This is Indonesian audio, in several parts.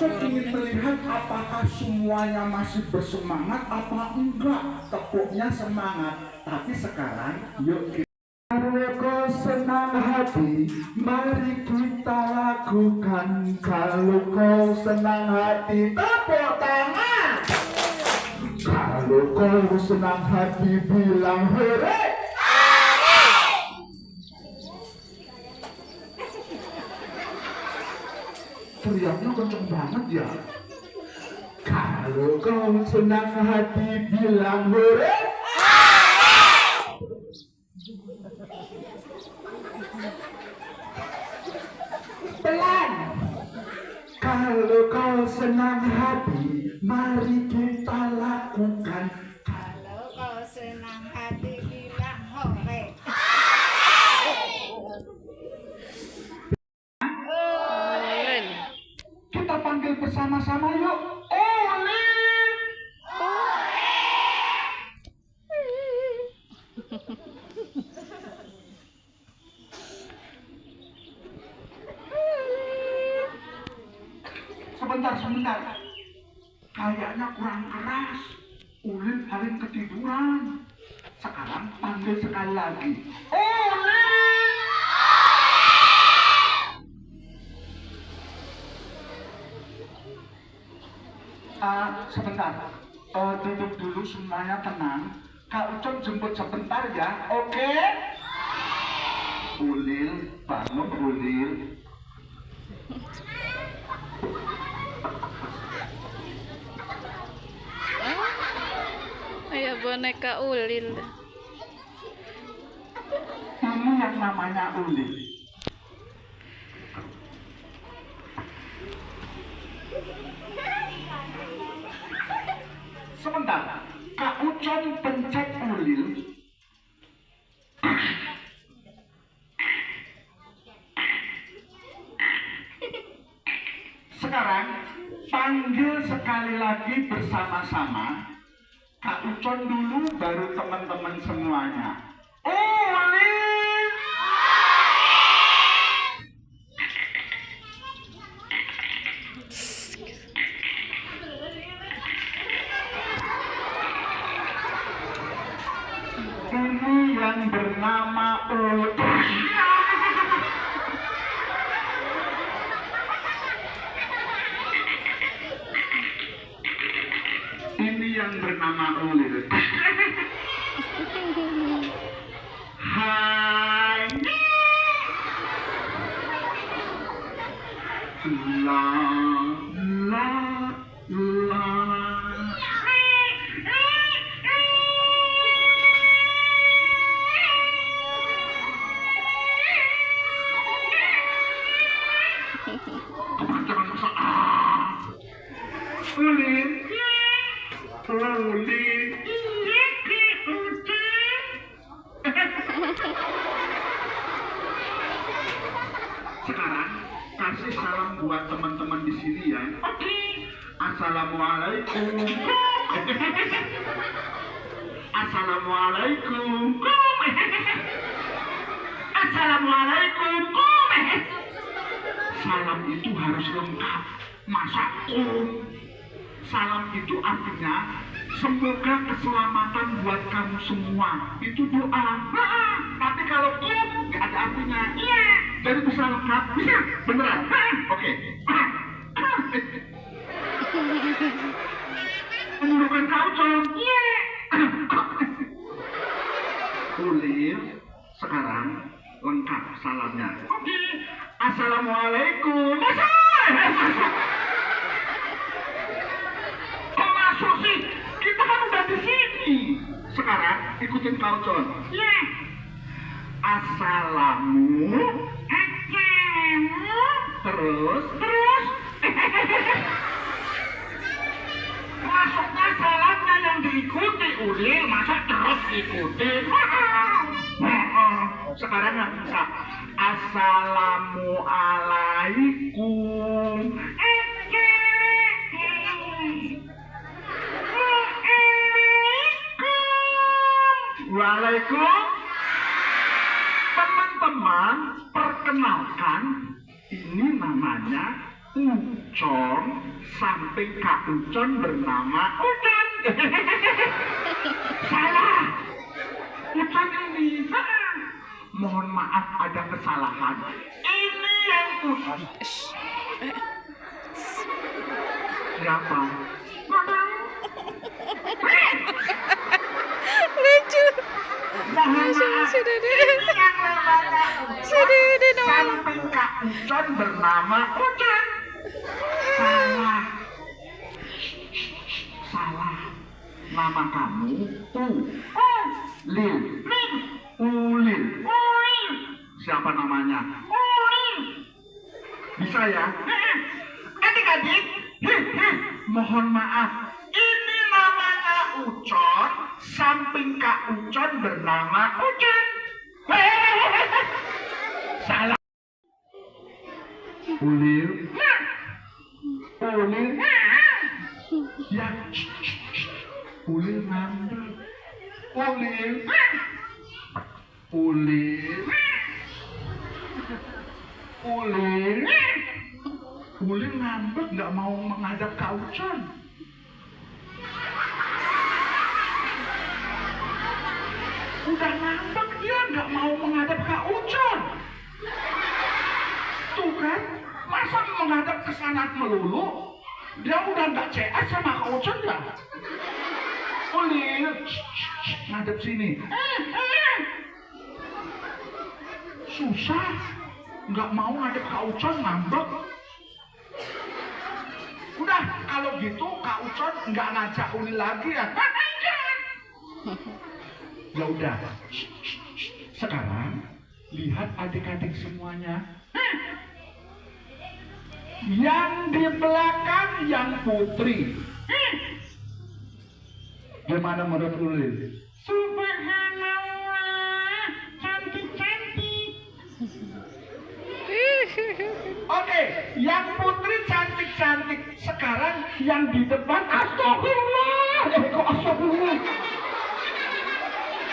Ucap ingin melihat apakah semuanya masih bersemangat apa enggak. Tepuknya semangat. Tapi sekarang yuk kita. Kalau kau senang hati, mari kita lakukan. Kalau kau senang hati, tepuk tangan. Kalau kau senang hati, bilang hore. Teriaknya kenceng banget ya. Kalau kau senang hati, bilang hore. Pelan. Kalau kau senang hati, mari kita lakukan. Kalau kau senang hati, bilang hore. Kita panggil bersama-sama yuk. Olin. Sebentar. Kayaknya kurang keras. Ulin paling ketiduran. Sekarang panggil sekali lagi. Ulin. Sebentar. Duduk dulu semuanya tenang. Kak Ucap jemput sebentar ya. Oke? Ulil, bangun Ulil. Kayak boneka Ulil. Ini yang namanya Ulil. Sebentar, Kak Ucap pencet Ulil. Sekarang panggil sekali lagi bersama-sama. Kak Ucon dulu, baru teman-teman semuanya. Ulil. Ini yang bernama Ulil. Ini yang bernama Ulil. Hai. La la la. Jangan masak. Ulil. Ulil. Sekarang kasih salam buat teman-teman di sini ya. Oke. Assalamualaikum. Assalamualaikum. Assalamualaikum. Salam itu harus lengkap. Masa salam itu artinya semoga keselamatan buat kamu semua. Itu doa. Tapi kalau nggak ada artinya. Iya. Jadi bisa lengkap. Bisa. Beneran. Oke. Menurunkan kau Con. Iya. Ulil. Sekarang lengkap salamnya. Oke. Assalamualaikum. Kok masuk sih? Kita kan udah di sini. Sekarang ikutin kau Con. Iya. Assalamu. Terus. Masuknya salamnya yang diikuti Ulil, masa terus ikutin. Sekarang nggak bisa. Assalamualaikum. Waalaikum. Teman-teman, perkenalkan, ini namanya Ucok. Ucon samping Kak Ucon bernama Ucon. Salah. Ucon ini. Mohon maaf ada kesalahan. Ini yang Ucon. Siapa? Lucu. Mohon maaf. Sudah deh. Ini yang namanya Sudah deh dong. samping Kak Ucon bernama Ucon. Salah. Salah. Nama kamu Ulil. Ulil. Siapa namanya? Ulil. Bisa ya? Adik-adik, mohon maaf. Ini namanya Ucon, samping Kak Ucon bernama Ucon. Salah. Ulil. Ulil. Ya. Ulil ngambek. Ulil. Ulil. Ulil. Ulil ngambek nggak mau menghadap Kak Ucon. Udah ngambek dia nggak mau menghadap Kak Ucon. Tuh kan, masa menghadap ke sana melulu? Dia udah nggak CS sama Kak Ucon ya? Ulil, ngadep sini. Susah, nggak mau ngadep Kak Ucon ngambek. Udah, kalau gitu Kak Ucon nggak ngajak Ulil lagi ya? Ya udah. Sekarang lihat adik-adik semuanya. Yang di belakang yang putri. Gimana menurut Ulil? Subhanallah, cantik-cantik. Oke, yang putri cantik-cantik. Sekarang yang di depan astagfirullah. Kok astagfirullah?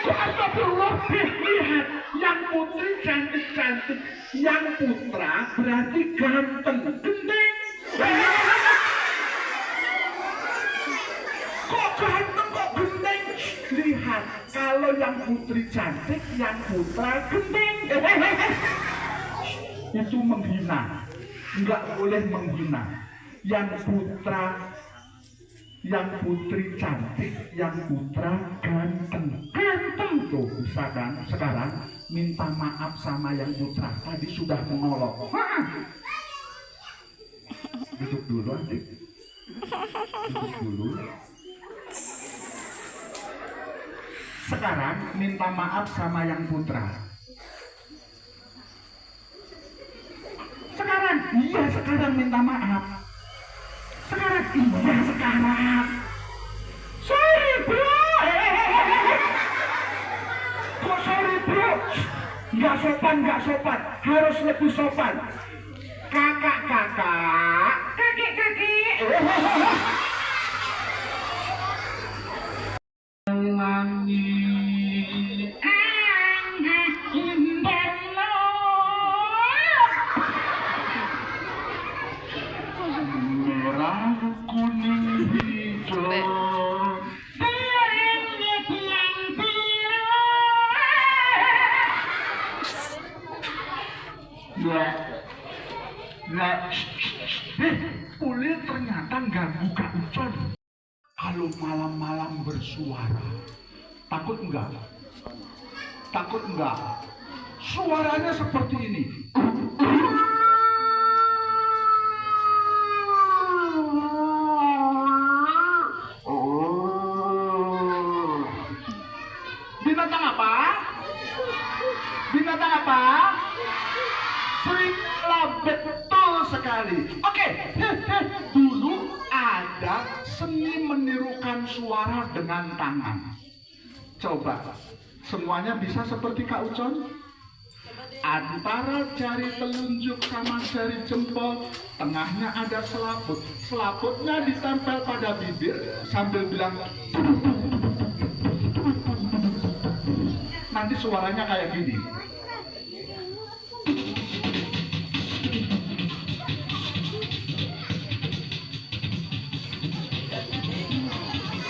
Kok astagfirullah? Lihat, yang putri cantik-cantik. Yang putra berarti ganteng, gendeng. Kok ganteng, kok gendeng? Lihat, kalau yang putri cantik, yang putra gendeng. Itu menghina. Nggak boleh menghina. Yang putra, yang putri cantik, yang putra ganteng. Ganteng tuh, bisa kan? Sekarang minta maaf sama yang putra. Tadi sudah menolong. Duduk dulu, adik. Duduk dulu. Sekarang minta maaf sama yang putra. Sekarang, iya sekarang minta maaf. Sekarang, iya sekarang. Sorry bro. Kok sorry bro? Nggak sopan, nggak sopan. Harus lebih sopan. Kakak-kakak. Kakek-kakek. Merah, kuning, hijau. Tiangnya tiang biru. Ulil ternyata ganggu Kak Ucon. Kalau malam-malam bersuara, takut enggak? Takut enggak? Suaranya seperti ini. Binatang apa? Binatang apa? Serigala, betul sekali. Oke, dulu ada seni menirukan suara dengan tangan. Coba, semuanya bisa seperti Kak Ucon? Antara jari telunjuk sama jari jempol, tengahnya ada selaput. Selaputnya ditempel pada bibir sambil bilang, nanti suaranya kayak gini.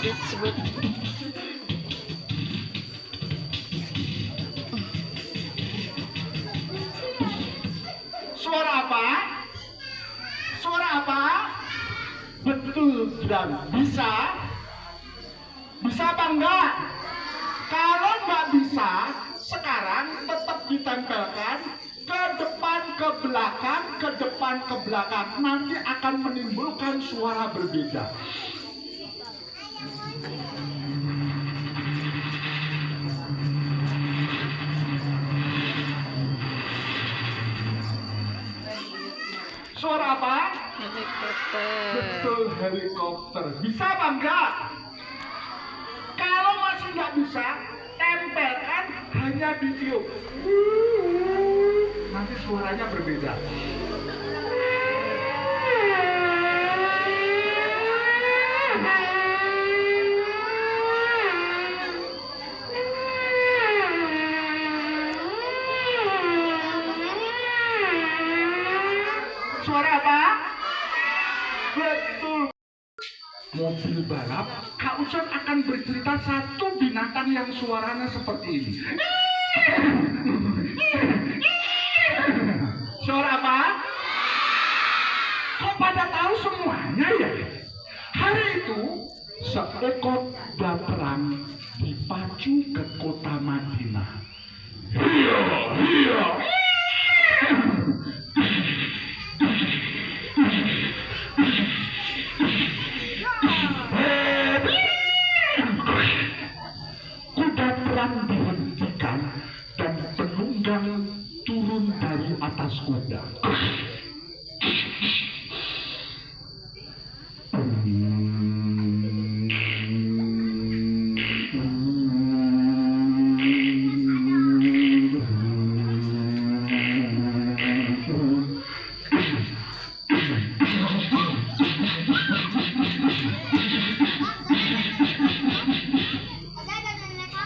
Disebut Suara apa? Suara apa? Betul dan bisa. Bisa apa enggak? Kalau nggak bisa, sekarang tetap ditempelkan ke depan, ke belakang, ke depan, ke belakang. Nanti akan menimbulkan suara berbeda. Suara apa? helikopter. Betul, helikopter. Bisa apa enggak? Kalau masih nggak bisa, tempelkan hanya di tiup. Nanti suaranya berbeda. Suara apa? Betul. Mobil balap, Kak Ucon akan bercerita satu binatang yang suaranya seperti ini. Suara apa? Kok pada tahu semuanya ya? Hari itu, seekor kuda perang dipacu ke kota Madinah. Iya. Kuda perang dihentikan dan penunggang turun dari atas kuda.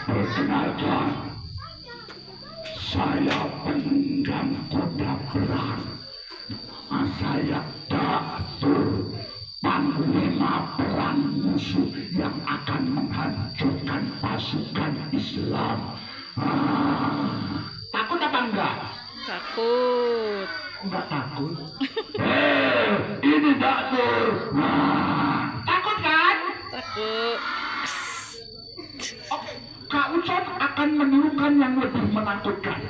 Perkenalkan, saya penunggang kuda perang. Saya Datur, panglima perang musuh yang akan menghancurkan pasukan Islam. Takut apa enggak? Takut. Enggak takut. Ini Datur. Takut kan? Takut. Oke, Kak Ucon akan menirukan yang lebih menakutkan.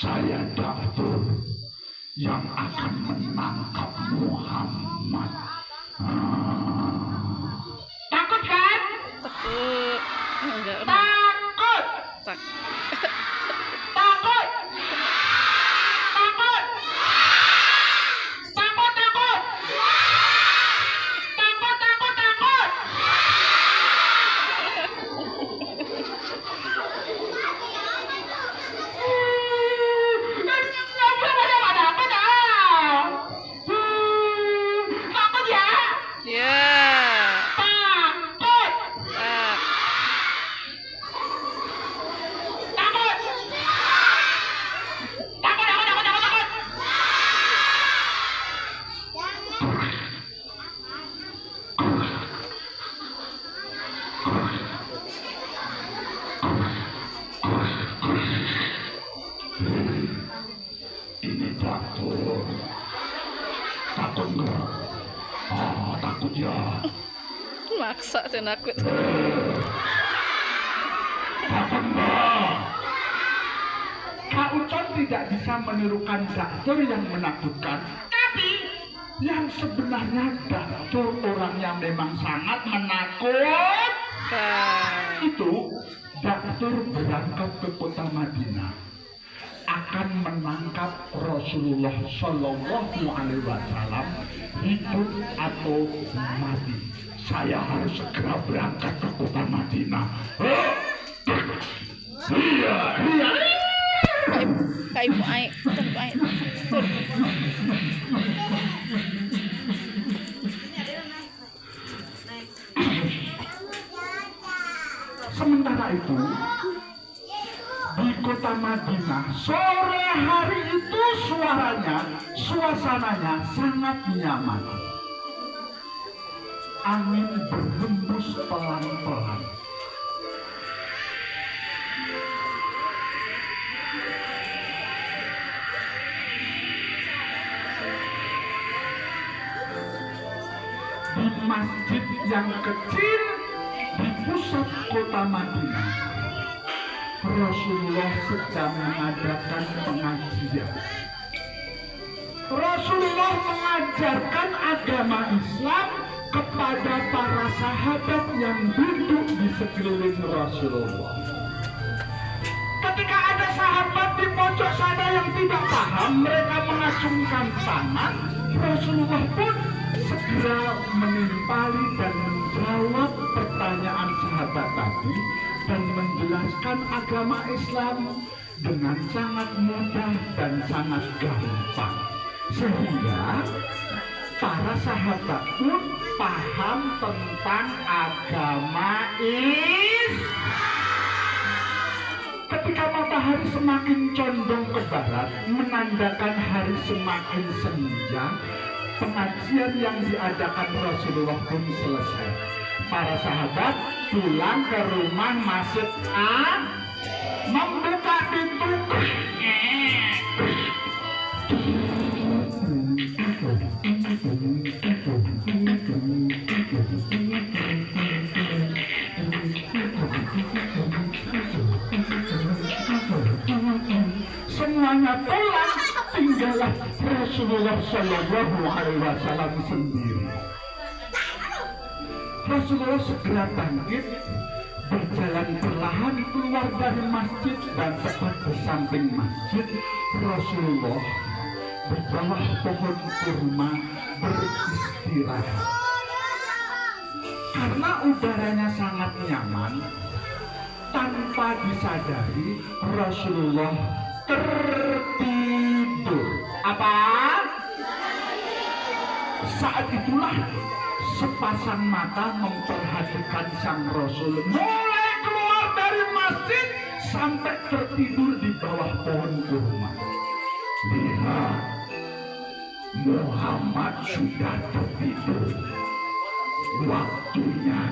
Saya Datur yang akan menangkap Muhammad. Takut kan? Takut. Enggak. Takut. Tak. Takut. Takut. Takut, takut. Takut, takut, takut. Takut ya? Ya. Takut. Tak. Takut. Takut, takut, takut, takut, takut. Ini Datur. Takut enggak? Takut ya. Maksa saya nakut. Takut enggak? Kak Ucon tidak bisa menirukan Datur yang menakutkan, tapi yang sebenarnya Datur orangnya memang sangat menakutkan. Itu Datur berangkat ke kota Madinah, akan menangkap Rasulullah Shallallahu Alaihi Wasallam hidup atau mati. Saya harus segera berangkat ke kota Madinah. Iya. Kayak ibu air. Tur. Madinah. Sore hari itu suasananya sangat nyaman. Angin berhembus pelan-pelan. Di masjid yang kecil di pusat kota Madinah, Rasulullah sedang mengadakan pengajian. Rasulullah mengajarkan agama Islam kepada para sahabat yang duduk di sekeliling Rasulullah. Ketika ada sahabat di pojok sana yang tidak paham, mereka mengacungkan tangan. Rasulullah pun segera menimpali dan menjawab pertanyaan sahabat tadi dan menjelaskan agama Islam dengan sangat mudah dan sangat gampang, sehingga para sahabat pun paham tentang agama Islam. Ketika matahari semakin condong ke barat, menandakan hari semakin senja, pengajian yang diadakan Rasulullah pun selesai. Para sahabat pulang ke rumah masuk membuka pintu. Semuanya pulang, tinggallah Rasulullah Shallallahu Alaihi Wasallam sendiri. Rasulullah segera bangkit, berjalan perlahan keluar dari masjid, dan tepat di samping masjid Rasulullah di bawah pohon kurma beristirahat. Karena udaranya sangat nyaman, tanpa disadari Rasulullah tertidur. Apa? Saat itulah sepasang mata memperhatikan sang Rasul mulai keluar dari masjid sampai tertidur di bawah pohon kurma. Lihat, Muhammad sudah tertidur. Waktunya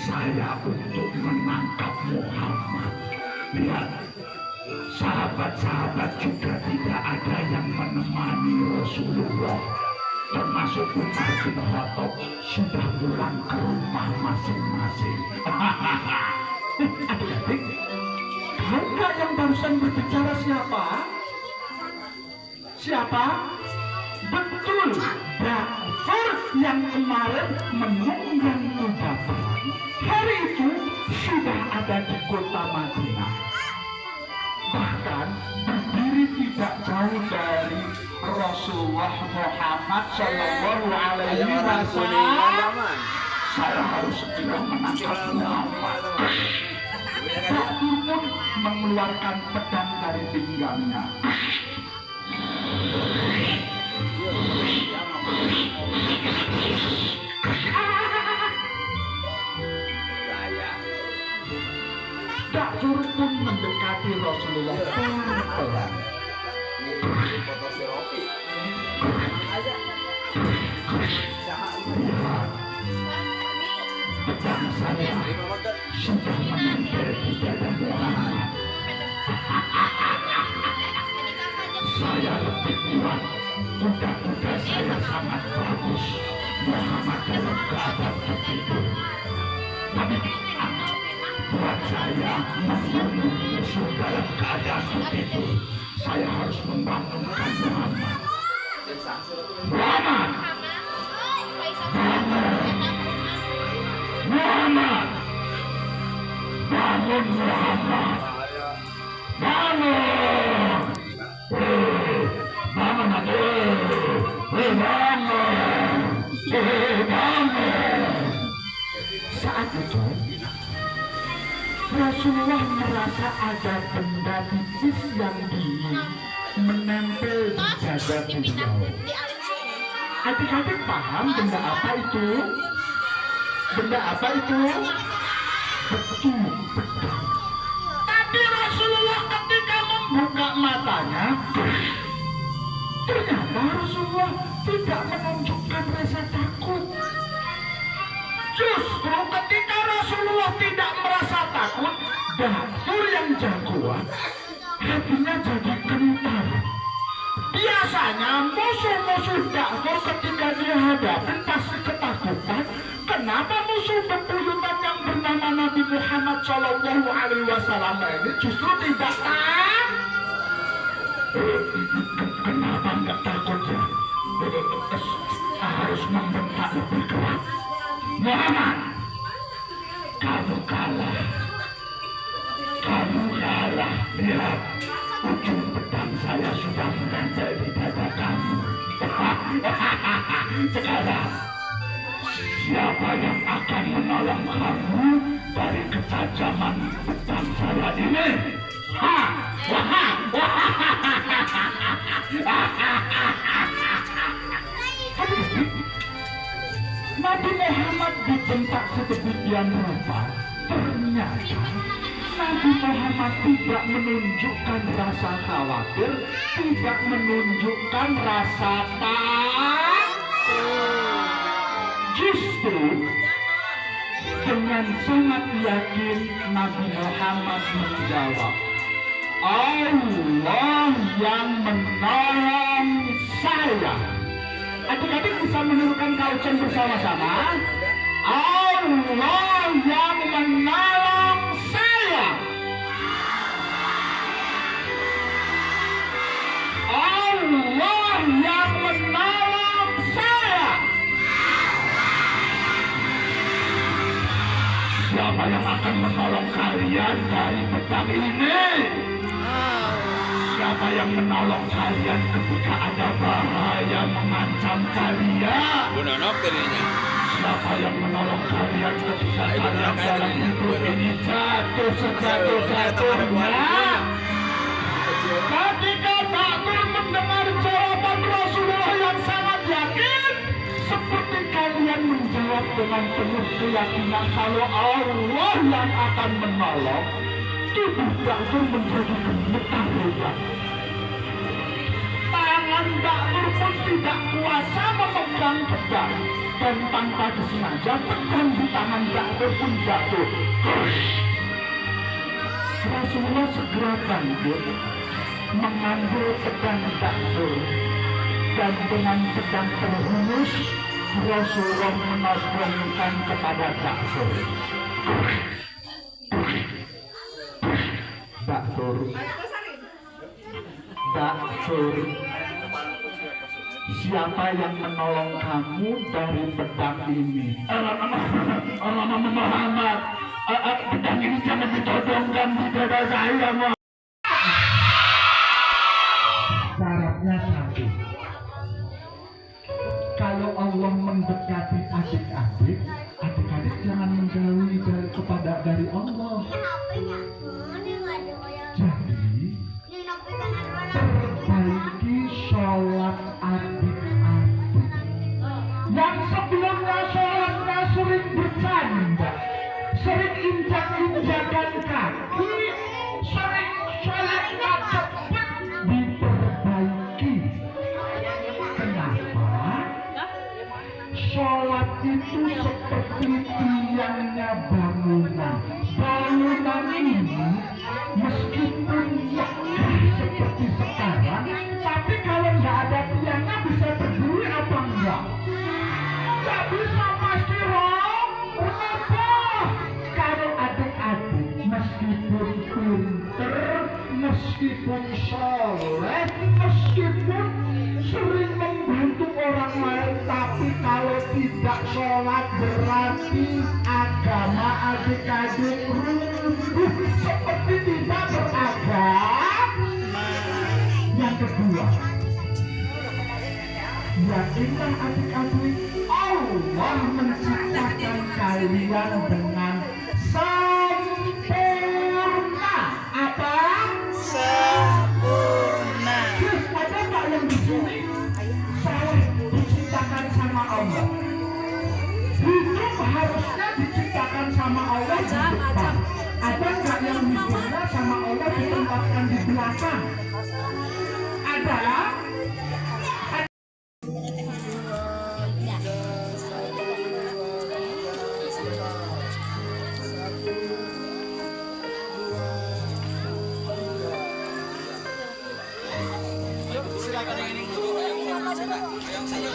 saya untuk menangkap Muhammad. Lihat, sahabat-sahabat juga tidak ada yang menemani Rasulullah, termasuk Umar bin Khattab sudah pulang ke rumah masing-masing. Adik-adik, tahu nggak yang barusan berbicara siapa? Siapa? Betul, Ja'far yang kemarin menunggang kuda perang. Hari itu sudah ada di kota Madinah. Bahkan berdiri tidak jauh dari Rasulullah Muhammad Sallallahu Alaihi Wasallam. Saya harus segera menangkap Muhammad. Ja'far pun mengeluarkan pedang dari pinggangnya. Ja'far pun mendekati Rasulullah pelan-pelan. Pedang saya sudah menempel di dada Muhammad. Saya lebih kuat, kuda-kuda saya sangat bagus. Muhammad dalam keadaan tertidur. Tapi buat saya membunuh musuh dalam keadaan tertidur, saya harus membangunkan Muhammad. Muhammad, Muhammad, bangun Muhammad, bangun, bangun aku, bangun. Saat itu Rasulullah merasa ada benda tipis yang dingin menempel di dada beliau. Adik-adik paham benda apa itu? Benda apa itu? Betul, pedang. Tapi Rasulullah ketika buka matanya, ternyata Rasulullah tidak menunjukkan rasa takut. Justru ketika Rasulullah tidak merasa takut, Dapur yang jagoan hatinya jadi gentar. Biasanya musuh-musuh Dapur ketika dihadapi pasti ketakutan. Kenapa musuh bebuyutan yang bernama Nabi Muhammad Shallallahu Alaihi Wasallam ini justru tidak takut? Kenapa nggak takut ya? Harus membentak lebih keras. Muhammad, kamu kalah. Kamu kalah. Lihat, ujung pedang saya sudah menempel di dada kamu. Sekarang, siapa yang akan menolong kamu dari ketajaman pedang saya ini? Nabi Muhammad dibentak sedemikian rupa. Ternyata Nabi Muhammad tidak menunjukkan rasa khawatir, tidak menunjukkan rasa takut. Justru dengan sangat yakin Nabi Muhammad menjawab, Allah yang menolong saya. Adik-adik bisa menirukan kaucan bersama-sama. Allah yang menolong saya. Allah yang menolong saya. Siapa yang akan menolong kalian dari pedang ini? Siapa yang menolong kalian ketika ada bahaya mengancam kalian? Siapa yang menolong kalian ketika kalian dalam hidup ini jatuh sejatuh-jatuhnya? Ketika Dapur mendengar jawaban Rasulullah yang sangat yakin, seperti kalian menjawab dengan penuh keyakinan kalau Allah yang akan menolong, tubuh Dapur menjadi gemetar hebat. Tangan Dapur pun tidak kuasa memegang pedang, dan tanpa disengaja pedang di tangan Dapur pun jatuh. Rasulullah segera bangkit, mengambil pedang Dapur, dan dengan pedang terhunus Rasulullah menodongkan kepada Dapur. Dapur, siapa yang menolong kamu dari pedang ini? Muhammad, pedang ini jangan ditodongkan di dada saya. Syaratnya satu, kalau Allah mendekati adik-adik, adik-adik jangan menjauhi dari Allah. Jadi, perbaiki sholat adik-adik. Yang sebelumnya sholatnya sering bercanda, sering injak-injakan kaki, sering sholatnya cepat, diperbaiki. Kenapa? Sholat itu seperti tiangnya bangunan. Bangunan ini meskipun megah seperti sekarang, tapi kalau nggak ada tiangnya bisa berdiri apa enggak? Nggak bisa pasti roh. Kenapa? Kalau adik-adik meskipun pinter, meskipun soleh, meskipun sering membantu orang lain, tapi kalau tidak sholat berarti agama adik-adik runtuh seperti tidak beragama. Yang kedua, yakinlah adik-adik, Allah menciptakan kalian dengan sempurna. Apa? Sempurna. Ada nggak yang di sini salah diciptakan sama Allah? Hidup harusnya diciptakan sama Allah di depan. Ada nggak yang hidupnya sama Allah ditempatkan di belakang adalah Silakan ini. Yang saya